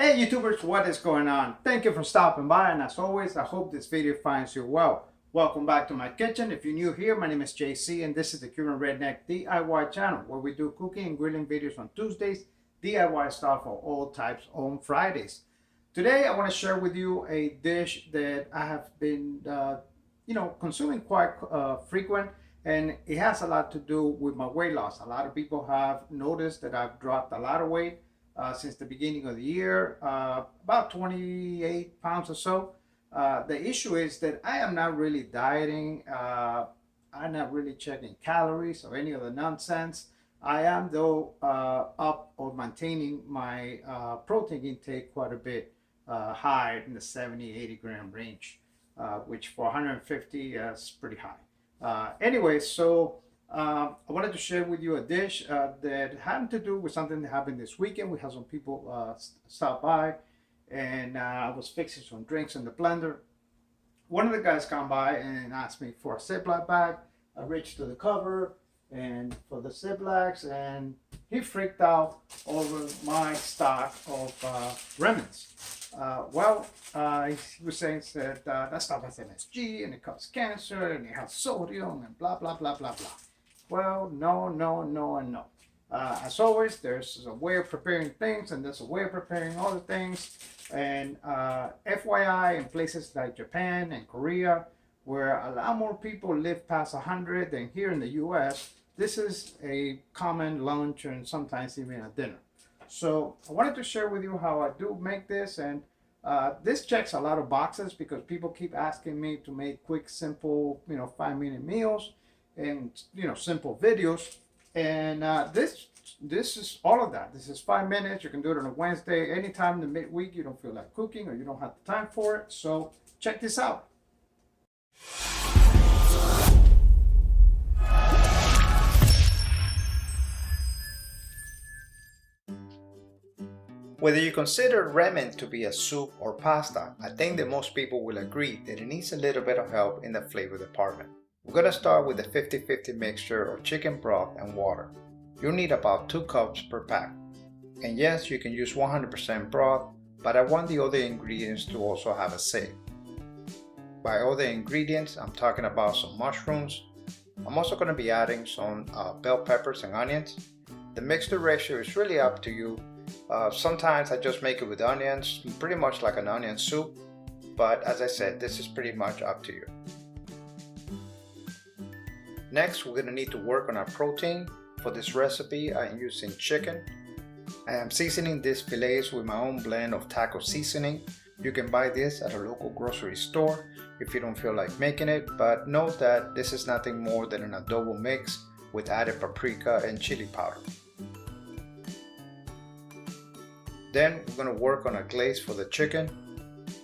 Hey YouTubers, what is going on? Thank you for stopping by, and as always, I hope this video finds you well. Welcome back to my kitchen. If you're new here, my name is JC and this is the Cuban Redneck DIY channel where we do cooking and grilling videos on Tuesdays, DIY stuff for all types on Fridays. Today I want to share with you a dish that I have been consuming quite frequent, and it has a lot to do with my weight loss. A lot of people have noticed that I've dropped a lot of weight since the beginning of the year, about 28 pounds or so. The issue is that I am not really dieting. I'm not really checking calories or any other nonsense. I am though up or maintaining my protein intake quite a bit high in the 70-80 gram range, which for 150 is pretty high. Anyway, so I wanted to share with you a dish that had to do with something that happened this weekend. We had some people stop by, and I was fixing some drinks in the blender. One of the guys come by and asked me for a Ziploc bag. I reached to the cover and for the Ziplocs, and he freaked out over my stock of Ramens. He was saying that stuff has MSG and it causes cancer and it has sodium and blah, blah, blah, blah, blah. Well, no, and no. As always, there's a way of preparing things and there's a way of preparing other things. And FYI, in places like Japan and Korea, where a lot more people live past 100 than here in the US, this is a common lunch and sometimes even a dinner. So I wanted to share with you how I do make this, and this checks a lot of boxes because people keep asking me to make quick, simple, 5-minute meals and simple videos, and this is all of that. This is 5 minutes. You can do it on a Wednesday, anytime in the midweek you don't feel like cooking or you don't have the time for it. So check this out. Whether you consider ramen to be a soup or pasta, I think that most people will agree that it needs a little bit of help in the flavor department. We're going to start with the 50-50 mixture of chicken broth and water. You'll need about 2 cups per pack. And yes, you can use 100% broth, but I want the other ingredients to also have a say. By other ingredients, I'm talking about some mushrooms. I'm also going to be adding some bell peppers and onions. The mixture ratio is really up to you. Sometimes I just make it with onions, pretty much like an onion soup, but as I said, this is pretty much up to you. Next, we're going to need to work on our protein. For this recipe, I am using chicken. I am seasoning these fillets with my own blend of taco seasoning. You can buy this at a local grocery store if you don't feel like making it, but note that this is nothing more than an adobo mix with added paprika and chili powder. Then we're going to work on a glaze for the chicken,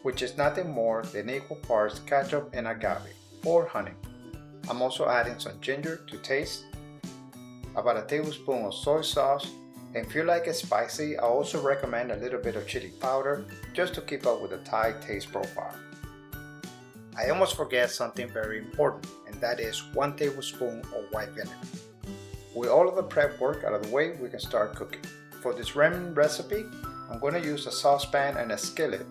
which is nothing more than equal parts ketchup and agave, or honey. I'm also adding some ginger to taste, about a tablespoon of soy sauce, and if you like it spicy, I also recommend a little bit of chili powder just to keep up with the Thai taste profile. I almost forget something very important, and that is 1 tablespoon of white vinegar. With all of the prep work out of the way, we can start cooking. For this ramen recipe, I'm going to use a saucepan and a skillet,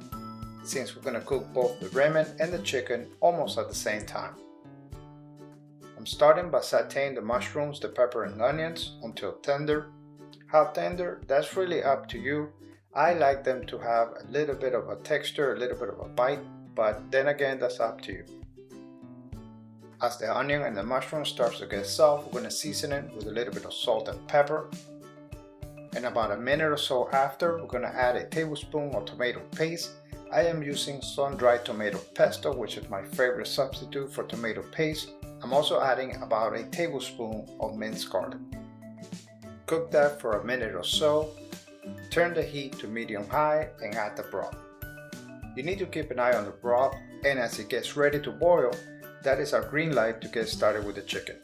since we're going to cook both the ramen and the chicken almost at the same time. I'm starting by sauteing the mushrooms, the pepper and onions until tender. How tender? That's really up to you. I like them to have a little bit of a texture, a little bit of a bite, but then again, that's up to you. As the onion and the mushroom starts to get soft, we're going to season it with a little bit of salt and pepper. And about a minute or so after, we're going to add a tablespoon of tomato paste. I am using sun-dried tomato pesto, which is my favorite substitute for tomato paste. I'm also adding about a tablespoon of minced garlic. Cook that for a minute or so. Turn the heat to medium-high and add the broth. You need to keep an eye on the broth, and as it gets ready to boil, that is our green light to get started with the chicken.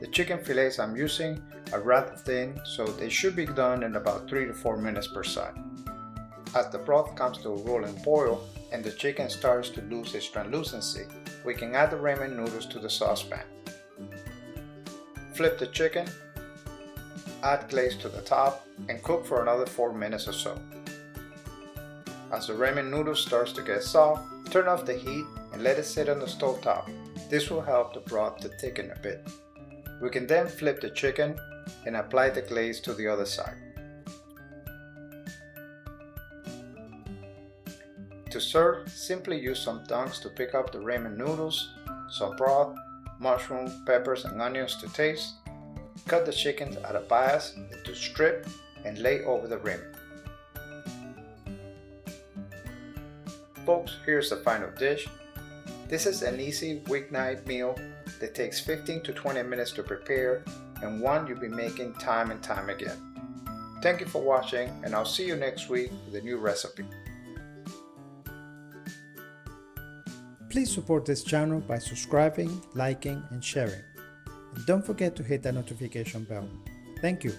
The chicken fillets I'm using are rather thin, so they should be done in about 3 to 4 minutes per side. As the broth comes to a rolling boil and the chicken starts to lose its translucency, we can add the ramen noodles to the saucepan. Flip the chicken, add glaze to the top, and cook for another 4 minutes or so. As the ramen noodle starts to get soft, turn off the heat and let it sit on the stove top. This will help the broth to thicken a bit. We can then flip the chicken and apply the glaze to the other side. To serve, simply use some dunks to pick up the ramen noodles, some broth, mushroom, peppers, and onions to taste. Cut the chicken at a bias into strip and lay over the ramen. Folks, here's the final dish. This is an easy weeknight meal that takes 15 to 20 minutes to prepare and one you'll be making time and time again. Thank you for watching, and I'll see you next week with a new recipe. Please support this channel by subscribing, liking, and sharing. And don't forget to hit that notification bell. Thank you.